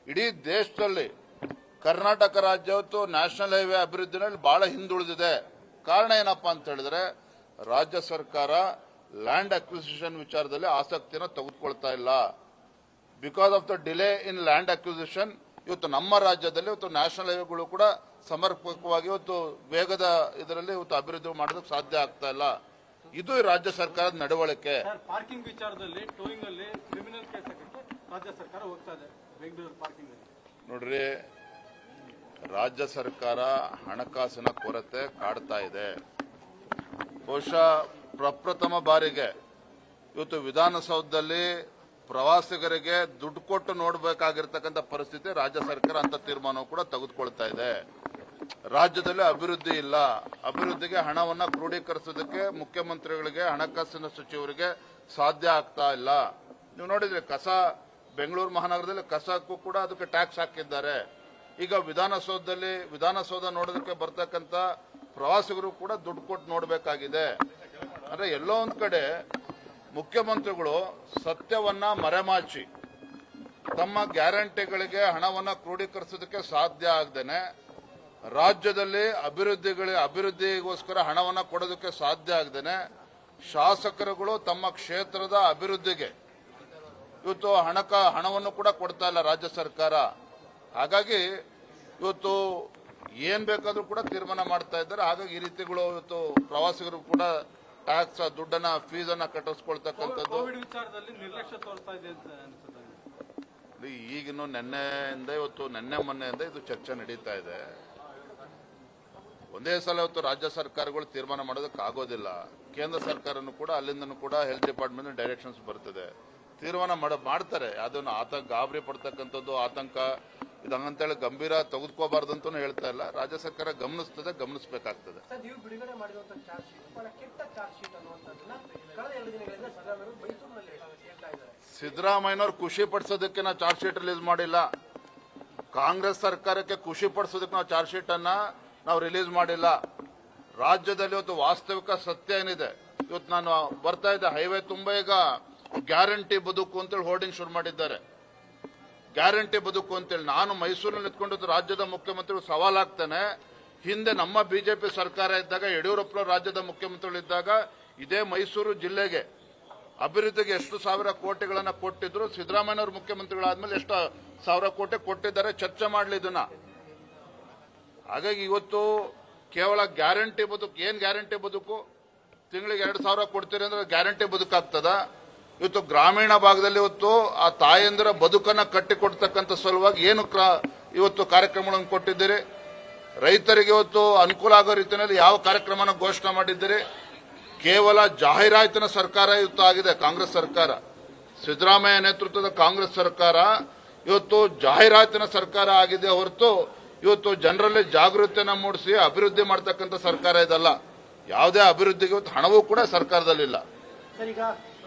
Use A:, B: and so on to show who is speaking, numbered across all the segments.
A: ಇಡೀ ದೇಶದಲ್ಲಿ ಕರ್ನಾಟಕ ರಾಜ್ಯ ಇವತ್ತು ನ್ಯಾಷನಲ್ ಹೈವೇ ಅಭಿವೃದ್ಧಿನಲ್ಲಿ ಬಹಳ ಹಿಂದುಳಿದಿದೆ. ಕಾರಣ ಏನಪ್ಪಾ ಅಂತ ಹೇಳಿದ್ರೆ ರಾಜ್ಯ ಸರ್ಕಾರ ಲ್ಯಾಂಡ್ ಅಕ್ವಿಸಿಷನ್ ವಿಚಾರದಲ್ಲಿ ಆಸಕ್ತಿಯನ್ನು ತೆಗೆದುಕೊಳ್ತಾ ಇಲ್ಲ. Because of the delay in land acquisition ಇವತ್ತು ನಮ್ಮ ರಾಜ್ಯದಲ್ಲಿ ಇವತ್ತು ನ್ಯಾಷನಲ್ ಹೈವೇಗಳು ಕೂಡ ಸಮರ್ಪಕವಾಗಿ ಇವತ್ತು ವೇಗದ ಇದರಲ್ಲಿ ಇವತ್ತು ಅಭಿವೃದ್ಧಿ ಮಾಡೋದಕ್ಕೆ ಸಾಧ್ಯ ಆಗ್ತಾ ಇಲ್ಲ. ಇದು ರಾಜ್ಯ ಸರ್ಕಾರದ ನಡವಳಿಕೆ.
B: ಪಾರ್ಕಿಂಗ್ ವಿಚಾರದಲ್ಲಿ ಟೋಯಿಂಗ್ ಅಲ್ಲಿ ಕ್ರಿಮಿನಲ್ ಕೇಸ್ ಹಾಕಕ್ಕೆ ರಾಜ್ಯ ಸರ್ಕಾರ ಹೋಗ್ತಾ ಇದೆ ಬೆಂಗಳೂರು ಪಾರ್ಕಿಂಗ್ ಅಲ್ಲಿ.
A: ನೋಡ್ರಿ, ರಾಜ್ಯ ಸರ್ಕಾರ ಹಣಕಾಸಿನ ಕೊರತೆ ಕಾಡ್ತಾ ಇದೆ. ಬಹುಶಃ ಪ್ರಪ್ರಥಮ ಬಾರಿಗೆ ಇವತ್ತು ವಿಧಾನಸೌಧದಲ್ಲಿ ಪ್ರವಾಸಿಗರಿಗೆ ದುಡ್ಡು ಕೊಟ್ಟು ನೋಡಬೇಕಾಗಿರ್ತಕ್ಕಂಥ ಪರಿಸ್ಥಿತಿ ರಾಜ್ಯ ಸರ್ಕಾರ ಅಂತ ತೀರ್ಮಾನ ಕೂಡ ತೆಗೆದುಕೊಳ್ತಾ ಇದೆ. ರಾಜ್ಯದಲ್ಲಿ ಅಭಿವೃದ್ಧಿ ಇಲ್ಲ. ಅಭಿವೃದ್ಧಿಗೆ ಹಣವನ್ನು ಕ್ರೋಢೀಕರಿಸೋದಕ್ಕೆ ಮುಖ್ಯಮಂತ್ರಿಗಳಿಗೆ ಹಣಕಾಸಿನ ಸಚಿವರಿಗೆ ಸಾಧ್ಯ ಆಗ್ತಾ ಇಲ್ಲ. ನೀವು ನೋಡಿದ್ರೆ ಬೆಂಗಳೂರು ಮಹಾನಗರದಲ್ಲಿ ಕಸಕ್ಕೂ ಕೂಡ ಅದಕ್ಕೆ ಟ್ಯಾಕ್ಸ್ ಹಾಕಿದ್ದಾರೆ. ಈಗ ವಿಧಾನಸೌಧ ನೋಡೋದಕ್ಕೆ ಬರ್ತಕ್ಕಂಥ ಪ್ರವಾಸಿಗರು ಕೂಡ ದುಡ್ಡು ಕೊಟ್ಟು ನೋಡಬೇಕಾಗಿದೆ. ಅಂದ್ರೆ ಎಲ್ಲೋ ಒಂದ್ ಕಡೆ ಮುಖ್ಯಮಂತ್ರಿಗಳು ಸತ್ಯವನ್ನ ಮರೆಮಾಚಿ ತಮ್ಮ ಗ್ಯಾರಂಟಿಗಳಿಗೆ ಹಣವನ್ನ ಕ್ರೋಢೀಕರಿಸೋದಕ್ಕೆ ಸಾಧ್ಯ ಆಗದೇನೆ ರಾಜ್ಯದಲ್ಲಿ ಅಭಿವೃದ್ಧಿಗೋಸ್ಕರ ಹಣವನ್ನ ಕೊಡೋದಕ್ಕೆ ಸಾಧ್ಯ ಆಗದೇನೆ ಶಾಸಕರುಗಳು ತಮ್ಮ ಕ್ಷೇತ್ರದ ಅಭಿವೃದ್ಧಿಗೆ ಇವತ್ತು ಹಣವನ್ನು ಕೂಡ ಕೊಡ್ತಾ ಇಲ್ಲ ರಾಜ್ಯ ಸರ್ಕಾರ. ಹಾಗಾಗಿ ಇವತ್ತು ಏನ್ ಬೇಕಾದ್ರೂ ಕೂಡ ತೀರ್ಮಾನ ಮಾಡ್ತಾ ಇದ್ದಾರೆ. ಹಾಗಾಗಿ ಈ ರೀತಿಗಳು ಇವತ್ತು ಪ್ರವಾಸಿಗರು ಕೂಡ ಟ್ಯಾಕ್ಸ್ ದುಡ್ಡನ್ನ ಫೀಸನ್ನ ಕಟ್ಟಿಸ್ಕೊಳ್ತಕ್ಕಂಥದ್ದು. ಈಗಿನ್ನು ನಿನ್ನೆ ಮೊನ್ನೆಯಿಂದ ಇದು ಚರ್ಚೆ ನಡೀತಾ ಇದೆ. ಒಂದೇ ಸಲ ಇವತ್ತು ರಾಜ್ಯ ಸರ್ಕಾರಗಳು ತೀರ್ಮಾನ ಮಾಡೋದಕ್ಕೆ ಆಗೋದಿಲ್ಲ. ಕೇಂದ್ರ ಸರ್ಕಾರನು ಕೂಡ ಅಲ್ಲಿಂದನೂ ಕೂಡ ಹೆಲ್ತ್ ಡಿಪಾರ್ಟ್ಮೆಂಟ್ ಡೈರೆಕ್ಷನ್ಸ್ ಬರ್ತದೆ, ತೀರ್ಮಾನ ಮಾಡ್ತಾರೆ. ಅದನ್ನು ಗಾಬರಿ ಪಡ್ತಕ್ಕಂಥದ್ದು ಆತಂಕ ಇದು ಹಂಗಂತೇಳಿ ಗಂಭೀರ ತೆಗೆದುಕೋಬಾರ್ದು ಅಂತ ಹೇಳ್ತಾ ಇಲ್ಲ. ರಾಜ್ಯ ಸರ್ಕಾರ ಗಮನಿಸಬೇಕಾಗ್ತದೆ. ಸಿದ್ದರಾಮಯ್ಯನವ್ರು ಖುಷಿ ಪಡಿಸೋದಕ್ಕೆ ನಾವು ಚಾರ್ಜ್ ಶೀಟ್ ರಿಲೀಸ್ ಮಾಡಿಲ್ಲ. ಕಾಂಗ್ರೆಸ್ ಸರ್ಕಾರಕ್ಕೆ ಖುಷಿ ಪಡಿಸೋದಕ್ಕೆ ನಾವು ಚಾರ್ಜ್ ಶೀಟ್ ಅನ್ನ ನಾವು ರಿಲೀಸ್ ಮಾಡಿಲ್ಲ. ರಾಜ್ಯದಲ್ಲಿ ಇವತ್ತು ವಾಸ್ತವಿಕ ಸತ್ಯ ಏನಿದೆ, ಇವತ್ತು ನಾನು ಬರ್ತಾ ಇದ್ದೆ ಹೈವೇ ತುಂಬಾ ಈಗ ಗ್ಯಾರಂಟಿ ಬದುಕು ಅಂತೇಳಿ ಹೋರ್ಡಿಂಗ್ ಶುರು ಮಾಡಿದ್ದಾರೆ. ಗ್ಯಾರಂಟಿ ಬದುಕು ಅಂತೇಳಿ ನಾನು ಮೈಸೂರಿನಲ್ಲಿ ನಿಂತ್ಕೊಂಡು ರಾಜ್ಯದ ಮುಖ್ಯಮಂತ್ರಿಗಳು ಸವಾಲಾಗ್ತಾನೆ. ಹಿಂದೆ ನಮ್ಮ ಬಿಜೆಪಿ ಸರ್ಕಾರ ಇದ್ದಾಗ ಯಡಿಯೂರಪ್ಪ ರಾಜ್ಯದ ಮುಖ್ಯಮಂತ್ರಿಗಳಿದ್ದಾಗ ಇದೇ ಮೈಸೂರು ಜಿಲ್ಲೆಗೆ ಅಭಿವೃದ್ಧಿಗೆ ಎಷ್ಟು ಸಾವಿರ ಕೋಟಿಗಳನ್ನ ಕೊಟ್ಟಿದ್ರು, ಸಿದ್ದರಾಮಯ್ಯನವರು ಮುಖ್ಯಮಂತ್ರಿಗಳಾದ್ಮೇಲೆ ಎಷ್ಟು ಸಾವಿರ ಕೋಟಿ ಕೊಟ್ಟಿದ್ದಾರೆ, ಚರ್ಚೆ ಮಾಡಲಿ ಇದನ್ನ. ಹಾಗಾಗಿ ಇವತ್ತು ಕೇವಲ ಗ್ಯಾರಂಟಿ ಬದುಕು, ಏನ್ ಗ್ಯಾರಂಟಿ ಬದುಕು? ತಿಂಗಳಿಗೆ 2,000 ಕೊಡ್ತೀರಿ ಅಂದ್ರೆ ಗ್ಯಾರಂಟಿ ಬದುಕಾಗ್ತದ? ಇವತ್ತು ಗ್ರಾಮೀಣ ಭಾಗದಲ್ಲಿ ಇವತ್ತು ಆ ತಾಯಂದಿರ ಬದುಕನ್ನ ಕಟ್ಟಿಕೊಡ್ತಕ್ಕಂಥ ಸಲುವಾಗಿ ಏನು ಇವತ್ತು ಕಾರ್ಯಕ್ರಮಗಳನ್ನು ಕೊಟ್ಟಿದ್ದೀರಿ? ರೈತರಿಗೆ ಇವತ್ತು ಅನುಕೂಲ ಆಗೋ ರೀತಿಯಲ್ಲಿ ಯಾವ ಕಾರ್ಯಕ್ರಮನ ಘೋಷಣೆ ಮಾಡಿದ್ದೀರಿ? ಕೇವಲ ಜಾಹೀರಾತಿನ ಸರ್ಕಾರ ಇವತ್ತು ಆಗಿದೆ ಕಾಂಗ್ರೆಸ್ ಸರ್ಕಾರ. ಸಿದ್ದರಾಮಯ್ಯ ನೇತೃತ್ವದ ಕಾಂಗ್ರೆಸ್ ಸರ್ಕಾರ ಇವತ್ತು ಜಾಹೀರಾತಿನ ಸರ್ಕಾರ ಆಗಿದೆ ಹೊರತು ಇವತ್ತು ಜನರಲ್ಲಿ ಜಾಗೃತಿಯನ್ನ ಮೂಡಿಸಿ ಅಭಿವೃದ್ಧಿ ಮಾಡತಕ್ಕಂಥ ಸರ್ಕಾರ ಇದಲ್ಲ. ಯಾವುದೇ ಅಭಿವೃದ್ಧಿಗೆ ಇವತ್ತು ಹಣವೂ ಕೂಡ ಸರ್ಕಾರದಲ್ಲಿಲ್ಲ.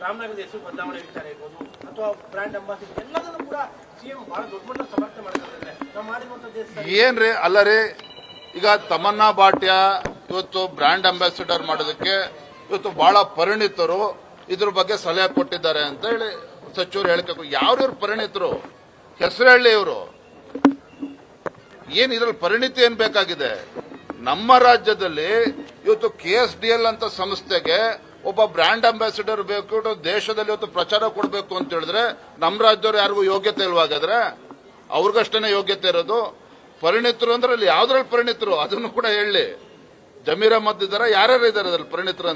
C: ರಾಮನಗರದ ಹೆಸರು ಬದಲಾವಣೆ ವಿಚಾರ ಇರ್ಬೋದು ಅಥವಾ ಬ್ರಾಂಡ್ ಅಂಬಾಸಿಡರ್ ಎಲ್ಲದನ್ನು ಕೂಡ ಸಿಎಂ ಬಹಳ ದೊಡ್ಡ ಮಟ್ಟ ಸಮರ್ಥನೆ ಮಾಡ್ತಾರೆ. ನಾವು ಮಾಡಿರುವಂತದ್ದು
A: ಏನ್ರಿ? ಅಲ್ಲರಿ, ಈಗ ತಮನ್ನಾ ಭಾಟ್ಯ ಇವತ್ತು ಬ್ರಾಂಡ್ ಅಂಬಾಸಿಡರ್ ಮಾಡೋದಕ್ಕೆ ಇವತ್ತು ಬಹಳ ಪರಿಣಿತರು ಇದ್ರ ಬಗ್ಗೆ ಸಲಹೆ ಕೊಟ್ಟಿದ್ದಾರೆ ಅಂತ ಹೇಳಿ ಸಚಿವರು ಹೇಳಿಕೆ. ಯಾವ್ರ ಪರಿಣಿತರು? ಹೆಸರು ಹೇಳಿ ಇವರು. ಏನ್ ಇದ್ರಲ್ಲಿ ಪರಿಣಿತಿ ಏನ್ ಬೇಕಾಗಿದೆ? ನಮ್ಮ ರಾಜ್ಯದಲ್ಲಿ ಇವತ್ತು KSDL ಅಂತ ಸಂಸ್ಥೆಗೆ ಒಬ್ಬ ಬ್ರಾಂಡ್ ಅಂಬಾಸಿಡರ್ ಬೇಕು, ದೇಶದಲ್ಲಿ ಇವತ್ತು ಪ್ರಚಾರ ಕೊಡಬೇಕು ಅಂತ ಹೇಳಿದ್ರೆ ನಮ್ಮ ರಾಜ್ಯದವ್ರು ಯಾರಿಗೂ ಯೋಗ್ಯತೆ ಇಲ್ವಾಗಾದ್ರೆ ಅವ್ರಿಗಷ್ಟೇ ಯೋಗ್ಯತೆ ಇರೋದು. ಪರಿಣಿತರು ಅಂದ್ರೆ ಅಲ್ಲಿ ಯಾವ್ದ್ರಲ್ಲಿ ಪರಿಣಿತರು ಅದನ್ನು ಕೂಡ ಹೇಳಿ. ಜಮೀರ್ ಅಹಮದ್ ಇದಾರೆ, ಯಾರ್ಯಾರು ಇದಾರೆ ಅದ್ರಲ್ಲಿ ಪರಿಣಿತರು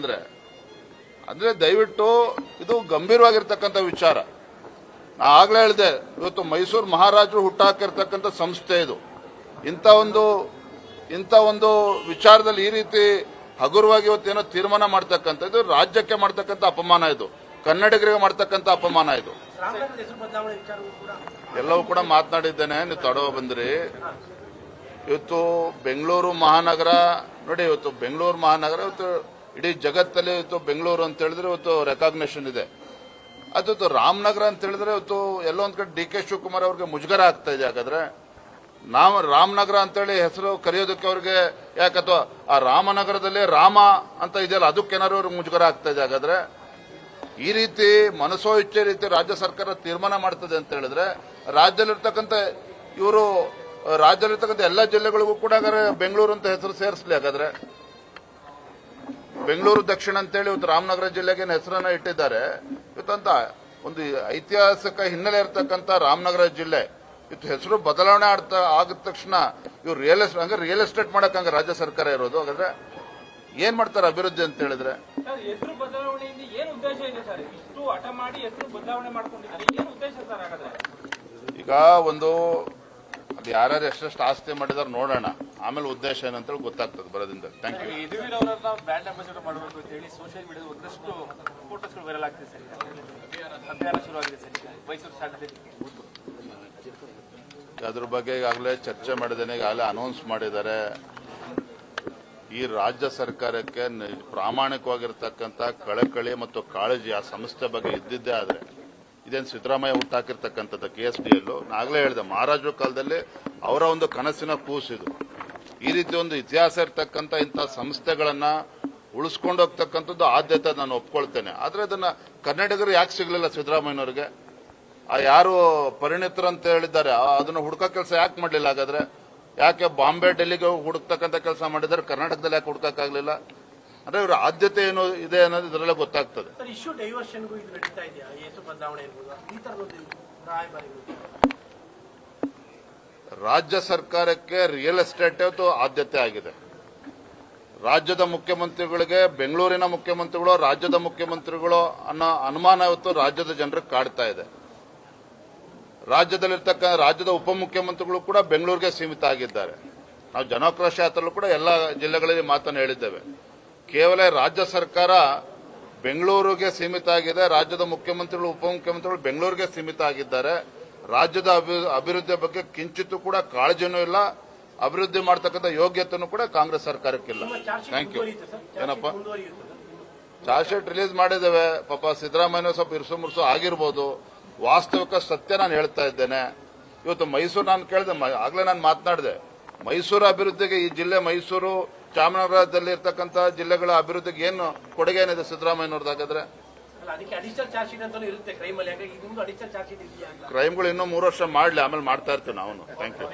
A: ಅಂದ್ರೆ ದಯವಿಟ್ಟು ಇದು ಗಂಭೀರವಾಗಿರ್ತಕ್ಕಂಥ ವಿಚಾರ. ನಾ ಆಗ್ಲೇ ಹೇಳಿದೆ, ಇವತ್ತು ಮೈಸೂರು ಮಹಾರಾಜರು ಹುಟ್ಟಾಕಿರ್ತಕ್ಕಂಥ ಸಂಸ್ಥೆ ಇದು. ಇಂಥ ಒಂದು ವಿಚಾರದಲ್ಲಿ ಈ ರೀತಿ ಹಗುರವಾಗಿ ಇವತ್ತೇನೋ ತೀರ್ಮಾನ ಮಾಡ್ತಕ್ಕಂಥದ್ದು ರಾಜ್ಯಕ್ಕೆ ಮಾಡ್ತಕ್ಕಂಥ ಅಪಮಾನ, ಇದು ಕನ್ನಡಿಗರಿಗೆ ಮಾಡ್ತಕ್ಕಂಥ ಅಪಮಾನ. ಇದು ಎಲ್ಲವೂ ಕೂಡ ಮಾತನಾಡಿದ್ದೇನೆ, ನೀವು ತಡವ ಬಂದ್ರಿ. ಇವತ್ತು ಬೆಂಗಳೂರು ಮಹಾನಗರ ನೋಡಿ, ಇವತ್ತು ಬೆಂಗಳೂರು ಮಹಾನಗರ ಇವತ್ತು ಇಡೀ ಜಗತ್ತಲ್ಲಿ ಇವತ್ತು ಬೆಂಗಳೂರು ಅಂತ ಹೇಳಿದ್ರೆ ಇವತ್ತು ರೆಕಾಗ್ನೇಷನ್ ಇದೆ. ಅದು ರಾಮನಗರ ಅಂತ ಹೇಳಿದ್ರೆ ಇವತ್ತು ಎಲ್ಲೋ ಒಂದ್ ಕಡೆ DK ಶಿವಕುಮಾರ್ ಅವ್ರಿಗೆ ಮುಜುಗರ ಆಗ್ತಾ ಇದೆ. ಹಾಗಾದ್ರೆ ನಾವು ರಾಮನಗರ ಅಂತೇಳಿ ಹೆಸರು ಕರೆಯೋದಕ್ಕೆ ಅವ್ರಿಗೆ ಯಾಕತ್ವಾ ಆ ರಾಮನಗರದಲ್ಲಿ ರಾಮ ಅಂತ ಇದೆಯಲ್ಲ ಅದಕ್ಕೇನಾದ್ರು ಅವ್ರಿಗೆ ಮುಜುಗರ ಆಗ್ತಾ ಇದೆ. ಹಾಗಾದ್ರೆ ಈ ರೀತಿ ಮನಸೋ ಇಚ್ಛೆ ರೀತಿ ರಾಜ್ಯ ಸರ್ಕಾರ ತೀರ್ಮಾನ ಮಾಡ್ತದೆ ಅಂತ ಹೇಳಿದ್ರೆ ರಾಜ್ಯದಲ್ಲಿರ್ತಕ್ಕಂಥ ಇವರು ರಾಜ್ಯದಲ್ಲಿರ್ತಕ್ಕಂಥ ಎಲ್ಲ ಜಿಲ್ಲೆಗಳಿಗೂ ಕೂಡ ಹಾಗಾದ್ರೆ ಬೆಂಗಳೂರು ಅಂತ ಹೆಸರು ಸೇರಿಸಲಿ. ಹಾಗಾದ್ರೆ ಬೆಂಗಳೂರು ದಕ್ಷಿಣ ಅಂತೇಳಿ ಇವತ್ತು ರಾಮನಗರ ಜಿಲ್ಲೆಗೆ ಹೆಸರನ್ನ ಇಟ್ಟಿದ್ದಾರೆ. ಇವತ್ತಂತ ಒಂದು ಐತಿಹಾಸಿಕ ಹಿನ್ನೆಲೆ ಇರತಕ್ಕಂಥ ರಾಮನಗರ ಜಿಲ್ಲೆ ಇವತ್ತು ಹೆಸರು ಬದಲಾವಣೆ ಆಗಿದ ತಕ್ಷಣ ಇವ್ರು ರಿಯಲ್ ಎಸ್ಟೇಟ್ ಮಾಡಕ್ಕಂಗ ರಾಜ್ಯ ಸರ್ಕಾರ ಇರೋದು. ಹಾಗಾದ್ರೆ ಏನ್ ಮಾಡ್ತಾರೆ ಅಭಿವೃದ್ಧಿ ಅಂತ ಹೇಳಿದ್ರೆ?
B: ಸರ್, ಹೆಸರು ಬದಲಾವಣೆಯಿಂದ ಏನು ಉದ್ದೇಶ ಇದೆ ಸರ್? ಇಷ್ಟು ಹಠ ಮಾಡಿ ಹೆಸರು ಬದಲಾವಣೆ ಮಾಡ್ಕೊಂಡಿದ್ದಾರೆ, ಏನು ಉದ್ದೇಶ ಸರ್ ಹಾಗಾದ್ರೆ?
A: ಈಗ ಒಂದು ಅದು ಯಾರ್ಯಾರು ಎಷ್ಟೆಷ್ಟು ಆಸ್ತಿ ಮಾಡಿದಾರೆ ನೋಡೋಣ, ಆಮೇಲೆ ಉದ್ದೇಶ ಏನಂತೇಳಿ ಗೊತ್ತಾಗ್ತದೆ ಬರೋದ್ರಿಂದ. Thank you.
D: ಯದುವೀರ್ ಅವರನ್ನ ಬ್ರ್ಯಾಂಡ್ ಅಂಬಾಸಿಡರ್ ಮಾಡಬೇಕು ಅಂತ ಹೇಳಿ ಸೋಷಿಯಲ್ ಮೀಡಿಯಾದ ಒಂದಷ್ಟು ಫೋಟೋಸ್ಗಳು ವೈರಲ್ ಆಗ್ತಿದೆ ಸರ್. ಅಭಿಯಾನ ಶುರುವಾಗಿದೆ ಸರ್. ಮೈಸೂರು ಸ್ಟಾರ್ಟ್
A: ಅದ್ರ ಬಗ್ಗೆ ಈಗಾಗಲೇ ಚರ್ಚೆ ಮಾಡಿದ್ದೇನೆ, ಈಗಾಗಲೇ ಅನೌನ್ಸ್ ಮಾಡಿದ್ದಾರೆ. ಈ ರಾಜ್ಯ ಸರ್ಕಾರಕ್ಕೆ ಪ್ರಾಮಾಣಿಕವಾಗಿರ್ತಕ್ಕಂಥ ಕಳಕಳಿ ಮತ್ತು ಕಾಳಜಿ ಆ ಸಂಸ್ಥೆ ಬಗ್ಗೆ ಇದ್ದಿದ್ದೇ ಆದ್ರೆ ಇದೇನು ಸಿದ್ದರಾಮಯ್ಯ ಹುಟ್ಟಾಕಿರ್ತಕ್ಕಂಥದ್ದು KSDL. ನಾಗಲೇ ಹೇಳಿದೆ, ಮಹಾರಾಜರ ಕಾಲದಲ್ಲಿ ಅವರ ಒಂದು ಕನಸಿನ ಕೂಸಿದು. ಈ ರೀತಿ ಒಂದು ಇತಿಹಾಸ ಇರ್ತಕ್ಕಂಥ ಇಂಥ ಸಂಸ್ಥೆಗಳನ್ನ ಉಳಿಸ್ಕೊಂಡು ಹೋಗ್ತಕ್ಕಂಥದ್ದು ಆದ್ಯತೆ ನಾನು ಒಪ್ಕೊಳ್ತೇನೆ. ಆದ್ರೆ ಅದನ್ನ ಕನ್ನಡಿಗರು ಯಾಕೆ ಸಿಗ್ಲಿಲ್ಲ ಸಿದ್ದರಾಮಯ್ಯನವ್ರಿಗೆ? ಆ ಯಾರು ಪರಿಣಿತರು ಅಂತ ಹೇಳಿದ್ದಾರೆ ಅದನ್ನ ಹುಡುಕೋ ಕೆಲಸ ಯಾಕೆ ಮಾಡಲಿಲ್ಲ? ಹಾಗಾದ್ರೆ ಯಾಕೆ ಬಾಂಬೆ ಡೆಲ್ಲಿಗೆ ಹುಡುಕ್ತಕ್ಕಂಥ ಕೆಲಸ ಮಾಡಿದ್ದಾರೆ, ಕರ್ನಾಟಕದಲ್ಲಿ ಯಾಕೆ ಹುಡುಕಕ್ಕಾಗ್ಲಿಲ್ಲ? ಅಂದ್ರೆ ಇವ್ರ ಆದ್ಯತೆ ಏನು ಇದೆ ಅನ್ನೋದು ಇದರಲ್ಲೇ ಗೊತ್ತಾಗ್ತದೆ.
C: ಸರ್, ಇಶ್ಯೂ ಡೈವರ್ಷನ್ಗೂ ಇದು ನಡೀತಾ ಇದೆಯಾ? ಹೆಸರು ಬದಲಾವಣೆ ಇರ್ಬೋದು, ಈ ತರದ್ದು ರಾಯಭಾರಿಗಳು
A: ರಾಜ್ಯ ಸರ್ಕಾರಕ್ಕೆ ರಿಯಲ್ ಎಸ್ಟೇಟ್ ಆದ್ಯತೆ ಆಗಿದೆ. ರಾಜ್ಯದ ಮುಖ್ಯಮಂತ್ರಿಗಳಿಗೆ ಬೆಂಗಳೂರಿನ ಮುಖ್ಯಮಂತ್ರಿಗಳು ರಾಜ್ಯದ ಮುಖ್ಯಮಂತ್ರಿಗಳು ಅನ್ನೋ ಅನುಮಾನ ಇವತ್ತು ರಾಜ್ಯದ ಜನರಿಗೆ ಕಾಡ್ತಾ ಇದೆ. ರಾಜ್ಯದ ಉಪಮುಖ್ಯಮಂತ್ರಿಗಳು ಕೂಡ ಬೆಂಗಳೂರಿಗೆ ಸೀಮಿತ ಆಗಿದ್ದಾರೆ. ನಾವು ಜನಾಕ್ರೋಶ ಯಾತ್ರೆಯಲ್ಲೂ ಕೂಡ ಎಲ್ಲ ಜಿಲ್ಲೆಗಳಲ್ಲಿ ಮಾತನ್ನು ಹೇಳಿದ್ದೇವೆ. ಕೇವಲ ರಾಜ್ಯ ಸರ್ಕಾರ ಬೆಂಗಳೂರಿಗೆ ಸೀಮಿತ ಆಗಿದೆ, ರಾಜ್ಯದ ಮುಖ್ಯಮಂತ್ರಿಗಳು ಉಪಮುಖ್ಯಮಂತ್ರಿಗಳು ಬೆಂಗಳೂರಿಗೆ ಸೀಮಿತ ಆಗಿದ್ದಾರೆ. ರಾಜ್ಯದ ಅಭಿವೃದ್ಧಿಯ ಬಗ್ಗೆ ಕಿಂಚಿತ್ತೂ ಕೂಡ ಕಾಳಜಿನೂ ಇಲ್ಲ, ಅಭಿವೃದ್ಧಿ ಮಾಡತಕ್ಕಂಥ ಯೋಗ್ಯತೆನೂ ಕೂಡ ಕಾಂಗ್ರೆಸ್ ಸರ್ಕಾರಕ್ಕಿಲ್ಲ. Thank you. ಏನಪ್ಪ ಚಾರ್ಜ್ ಶೀಟ್ ರಿಲೀಸ್ ಮಾಡಿದ್ದೇವೆ. ಪಾಪ ಸಿದ್ದರಾಮಯ್ಯ ಸ್ವಲ್ಪ ಇರ್ಸು ಮುರ್ಸು ಆಗಿರ್ಬೋದು. ವಾಸ್ತವಿಕ ಸತ್ಯ ನಾನು ಹೇಳ್ತಾ ಇದ್ದೇನೆ. ಇವತ್ತು ಮೈಸೂರು ನಾನು ಕೇಳಿದೆ, ಆಗ್ಲೇ ನಾನು ಮಾತನಾಡಿದೆ, ಮೈಸೂರು ಅಭಿವೃದ್ಧಿಗೆ ಈ ಜಿಲ್ಲೆ ಮೈಸೂರು ಚಾಮರಾಜನಗರದಲ್ಲಿ ಇರ್ತಕ್ಕಂಥ ಜಿಲ್ಲೆಗಳ ಅಭಿವೃದ್ಧಿಗೆ ಏನು ಕೊಡುಗೆ ಏನಿದೆ ಸಿದ್ದರಾಮಯ್ಯನವ್ರದ್ದಾಗಾದ್ರೆ?
C: ಅದಕ್ಕೆ ಅಡಿಷನಲ್ ಚಾರ್ಜ್ ಶೀಟ್ ಅಂತಾನು ಇರುತ್ತೆ ಕ್ರೈಮ್ ಅಲ್ಲಿ. ಹಾಗಾಗಿ ಇದೊಂದು ಅಡಿಷನಲ್ ಚಾರ್ಜ್ ಶೀಟ್ ಇದೆಯಾ?
A: ಕ್ರೈಮ್ಗಳು ಇನ್ನೂ 3 ವರ್ಷ ಮಾಡಲಿ, ಆಮೇಲೆ ಮಾಡ್ತಾ ಇರ್ತೀವಿ ನಾವು. Thank you.